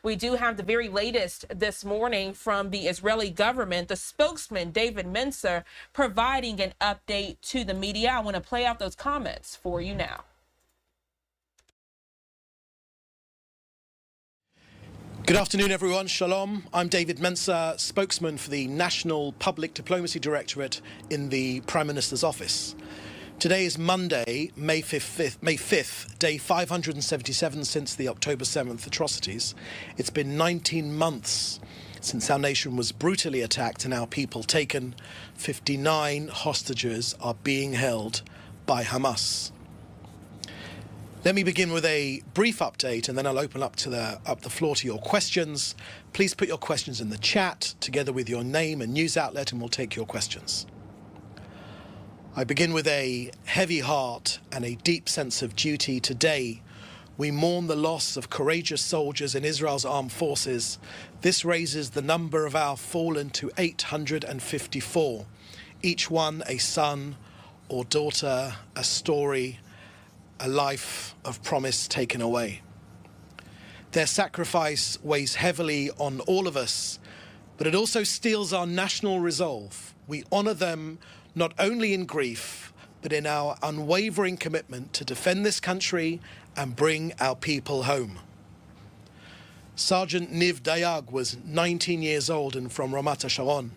We do have the very latest this morning from the Israeli government, the spokesman, David Mencer, providing an update to the media. I want to play out those comments for you now. Good afternoon, everyone. Shalom. I'm David Mencer, spokesman for the National Public Diplomacy Directorate in the Prime Minister's office. Today is Monday, May 5th, day 577 since the October 7th atrocities. It's been 19 months since our nation was brutally attacked and our people taken. 59 hostages are being held by Hamas. Let me begin with a brief update, and then I'll open up the floor to your questions. Please put your questions in the chat together with your name and news outlet, and we'll take your questions. I begin with a heavy heart and a deep sense of duty. Today, we mourn the loss of courageous soldiers in Israel's armed forces. This raises the number of our fallen to 854, each one a son or daughter, a story, a life of promise taken away. Their sacrifice weighs heavily on all of us, but it also steels our national resolve. We honor them not only in grief, but in our unwavering commitment to defend this country and bring our people home. Sergeant Niv Dayag was 19 years old and from Ramat HaSharon.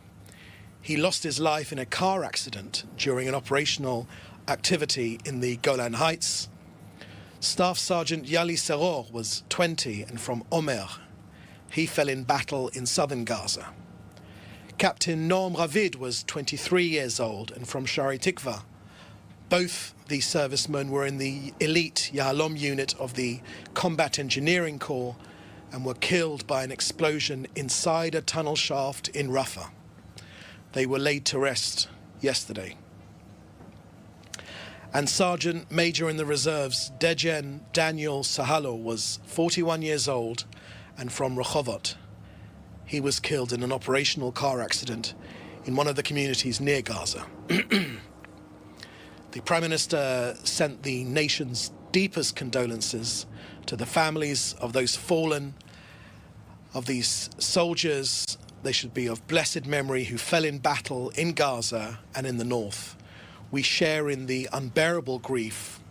He lost his life in a car accident during an operational activity in the Golan Heights. Staff Sergeant Yali Seror was 20 and from Omer. He fell in battle in southern Gaza. Captain Noam Ravid was 23 years old and from Shari Tikva. Both these servicemen were in the elite Yahalom unit of the Combat Engineering Corps and were killed by an explosion inside a tunnel shaft in Rafah. They were laid to rest yesterday. And Sergeant Major in the Reserves, Dejen Daniel Sahalo, was 41 years old and from Rehovot. He was killed in an operational car accident in one of the communities near Gaza. The Prime Minister sent the nation's deepest condolences to the families of those fallen, of these soldiers, they should be of blessed memory, who fell in battle in Gaza and in the north. We share in the unbearable grief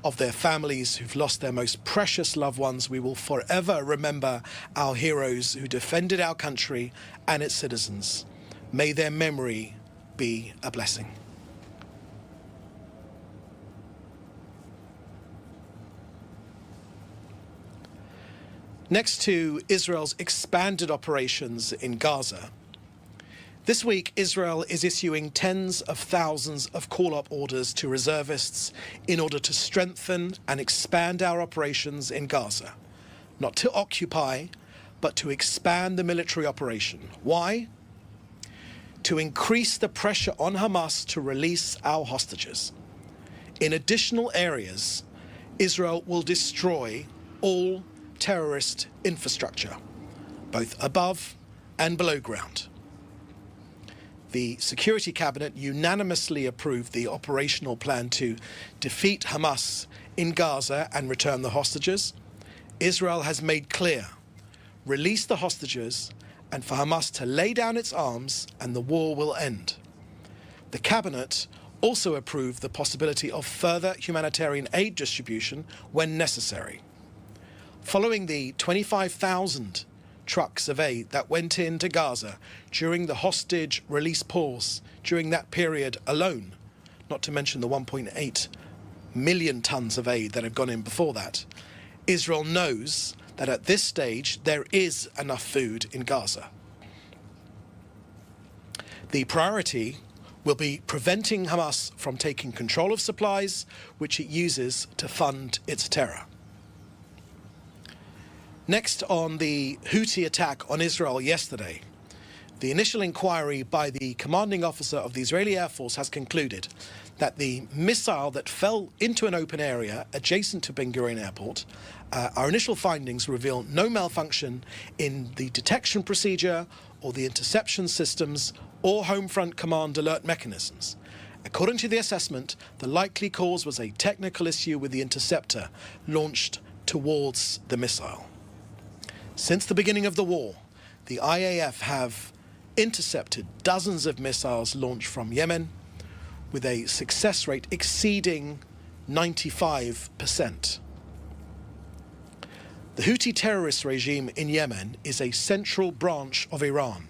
of their families who've lost their most precious loved ones. We will forever remember our heroes who defended our country and its citizens. May their memory be a blessing. Next to Israel's expanded operations in Gaza, this week, Israel is issuing tens of thousands of call-up orders to reservists in order to strengthen and expand our operations in Gaza. Not to occupy, but to expand the military operation. Why? To increase the pressure on Hamas to release our hostages. In additional areas, Israel will destroy all terrorist infrastructure, both above and below ground. The Security Cabinet unanimously approved the operational plan to defeat Hamas in Gaza and return the hostages. Israel has made clear, release the hostages and for Hamas to lay down its arms and the war will end. The Cabinet also approved the possibility of further humanitarian aid distribution when necessary. Following the 25,000 trucks of aid that went into Gaza during the hostage release pause during that period alone, not to mention the 1.8 million tons of aid that have gone in before that, Israel knows that at this stage there is enough food in Gaza. The priority will be preventing Hamas from taking control of supplies which it uses to fund its terror. Next, on the Houthi attack on Israel yesterday, the initial inquiry by the commanding officer of the Israeli Air Force has concluded that the missile that fell into an open area adjacent to Ben Gurion Airport, our initial findings reveal no malfunction in the detection procedure or the interception systems or home front command alert mechanisms. According to the assessment, the likely cause was a technical issue with the interceptor launched towards the missile. Since the beginning of the war, the IAF have intercepted dozens of missiles launched from Yemen with a success rate exceeding 95%. The Houthi terrorist regime in Yemen is a central branch of Iran.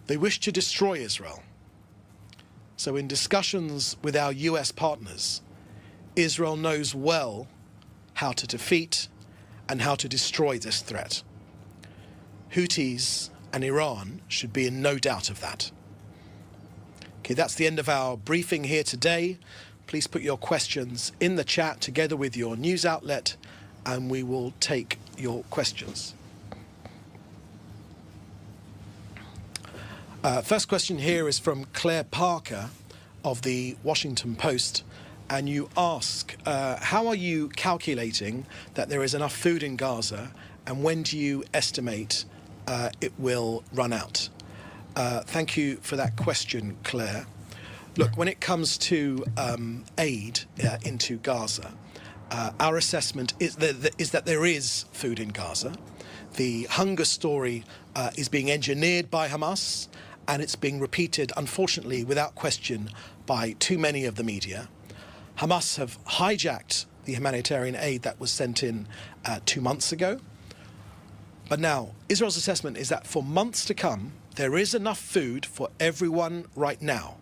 They wish to destroy Israel. So in discussions with our US partners, Israel knows well how to defeat and how to destroy this threat. Houthis and Iran should be in no doubt of that. Okay, that's the end of our briefing here today. Please put your questions in the chat together with your news outlet, and we will take your questions. First question here is from Claire Parker of the Washington Post, and you ask, how are you calculating that there is enough food in Gaza, and when do you estimate it will run out? Thank you for that question, Claire. Look, when it comes to aid into Gaza, our assessment is that there is food in Gaza. The hunger story is being engineered by Hamas, and it's being repeated, unfortunately, without question, by too many of the media. Hamas have hijacked the humanitarian aid that was sent in 2 months ago. But now, Israel's assessment is that for months to come, there is enough food for everyone right now.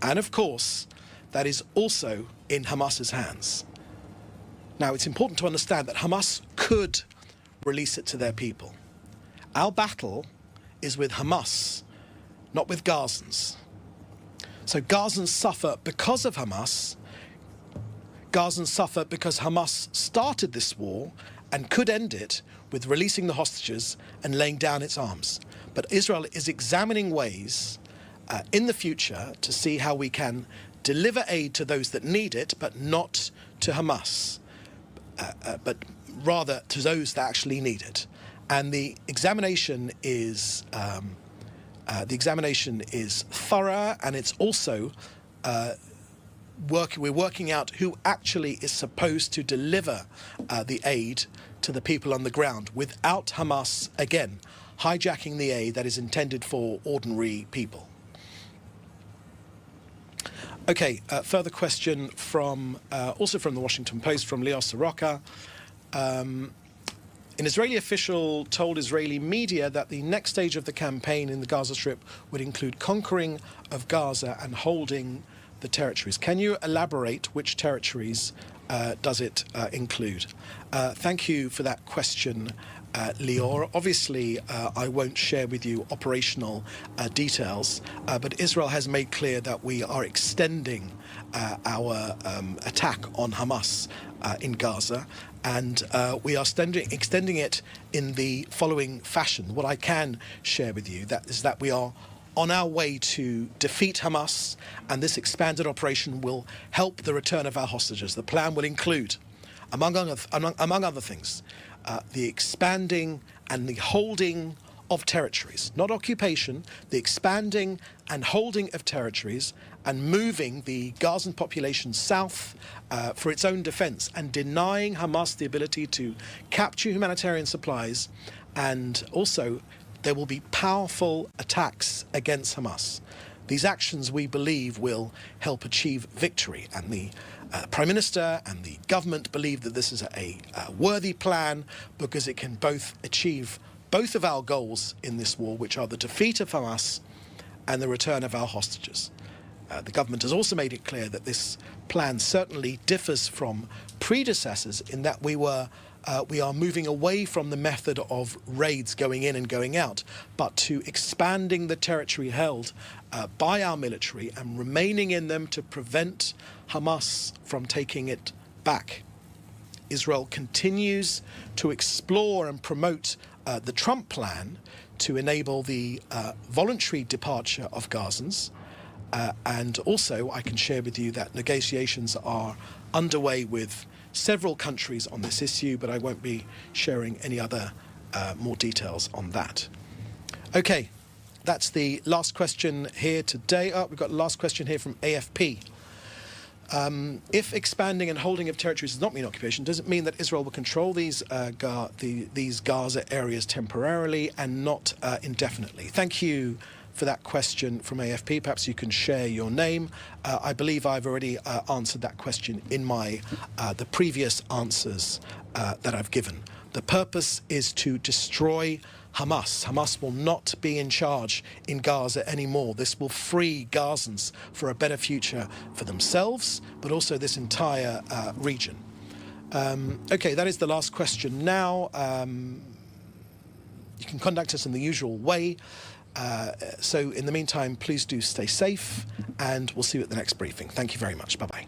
And of course, that is also in Hamas's hands. Now, it's important to understand that Hamas could release it to their people. Our battle is with Hamas, not with Gazans. So Gazans suffer because of Hamas. Gazans suffer because Hamas started this war and could end it with releasing the hostages and laying down its arms. But Israel is examining ways in the future to see how we can deliver aid to those that need it, but not to Hamas, but rather to those that actually need it. And the examination is thorough, and it's also we're working out who actually is supposed to deliver the aid to the people on the ground without Hamas, again, hijacking the aid that is intended for ordinary people. Okay, further question from, also from the Washington Post, from Leo Soroka. An Israeli official told Israeli media that the next stage of the campaign in the Gaza Strip would include conquering of Gaza and holding the territories. Can you elaborate which territories does it include? Thank you for that question, Lior. Obviously, I won't share with you operational details, but Israel has made clear that we are extending our attack on Hamas in Gaza, and we are extending it in the following fashion. What I can share with you is that we are on our way to defeat Hamas, and this expanded operation will help the return of our hostages. The plan will include, among other things, the expanding and the holding of territories, not occupation, the expanding and holding of territories, and moving the Gazan population south for its own defense, and denying Hamas the ability to capture humanitarian supplies. And also, there will be powerful attacks against Hamas. These actions, we believe, will help achieve victory, and the Prime Minister and the government believe that this is a worthy plan, because it can both achieve both of our goals in this war, which are the defeat of Hamas and the return of our hostages. The government has also made it clear that this plan certainly differs from predecessors in that we are moving away from the method of raids going in and going out, but to expanding the territory held by our military and remaining in them to prevent Hamas from taking it back. Israel continues to explore and promote the Trump plan to enable the voluntary departure of Gazans. And also, I can share with you that negotiations are underway with several countries on this issue, but I won't be sharing any other more details on that. Okay, that's the last question here today. We've got the last question here from AFP. If expanding and holding of territories does not mean occupation, does it mean that Israel will control these Gaza areas temporarily and not indefinitely? Thank you for that question from AFP. Perhaps you can share your name. I believe I've already answered that question in the previous answers that I've given. The purpose is to destroy Hamas. Hamas will not be in charge in Gaza anymore. This will free Gazans for a better future for themselves, but also this entire region. Okay, that is the last question now. You can contact us in the usual way. So in the meantime, please do stay safe, and we'll see you at the next briefing. Thank you very much. Bye-bye.